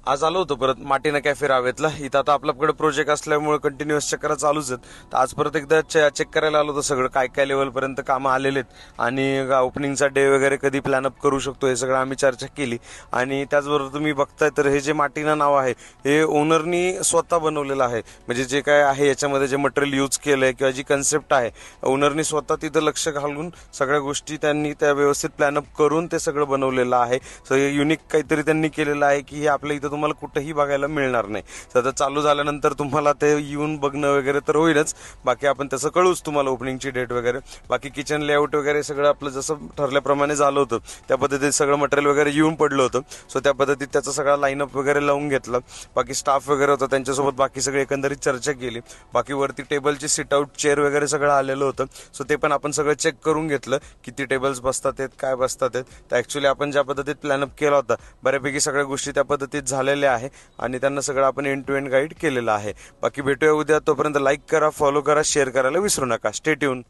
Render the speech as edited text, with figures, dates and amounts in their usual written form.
आज आलो होतो परत माटीना कॅफे रावेतला. इथं आता आपल्याकडे प्रोजेक्ट असल्यामुळे कंटिन्युअस चक्कर चालूच आहेत. तर आज परत एकदा चेक करायला आलो होतो सगळं काय काय लेवलपर्यंत कामं आलेले आहेत आणि ओपनिंगचा डे वगैरे कधी प्लॅन अप करू शकतो हे सगळं आम्ही चर्चा केली. आणि त्याचबरोबर तुम्ही बघताय तर हे जे माटीना नाव आहे हे ओनरनी स्वतः बनवलेलं आहे. म्हणजे जे काय आहे याच्यामध्ये जे मटेरियल यूज केलंय किंवा जी कन्सेप्ट आहे ओनरनी स्वतः तिथं लक्ष घालून सगळ्या गोष्टी त्यांनी त्या व्यवस्थित प्लॅन अप करून ते सगळं बनवलेलं आहे. सो युनिक काहीतरी त्यांनी केलेलं आहे की हे आपल्या इथं तुम्हाला कुठेही बघायला मिळणार नाही. तर चालू झाल्यानंतर तुम्हाला ते येऊन बघणं वगैरे तर होईलच. बाकी आपण तसं कळूच तुम्हाला ओपनिंगची डेट वगैरे. बाकी किचन लेआउट वगैरे सगळं आपलं जसं ठरल्याप्रमाणे झालं होतं त्या पद्धतीत सगळं मटेरियल वगैरे येऊन पडलं होतं. सो त्या पद्धतीत त्याचा सगळा लाईनअप वगैरे लावून घेतला. बाकी स्टाफ वगैरे होता त्यांच्यासोबत बाकी सगळे एकंदरीत चर्चा केली. बाकी वरती टेबलची सिट आउट चेअर वगैरे सगळं आलेलं होतं. सो ते पण आपण सगळं चेक करून घेतलं किती टेबल्स बसतात आहेत काय बसतात आहेत. तर ऍक्च्युली आपण ज्या पद्धतीत प्लॅनअप केला होता बऱ्यापैकी सगळ्या गोष्टी त्या पद्धतीत झालेल्या आहे आणि त्यांना सगळं आपण एंड टू एंड गाईड केलेलं आहे. बाकी भेटूया उद्या. तोपर्यंत लाईक करा, फॉलो करा, शेअर करायला विसरू नका. Stay tune.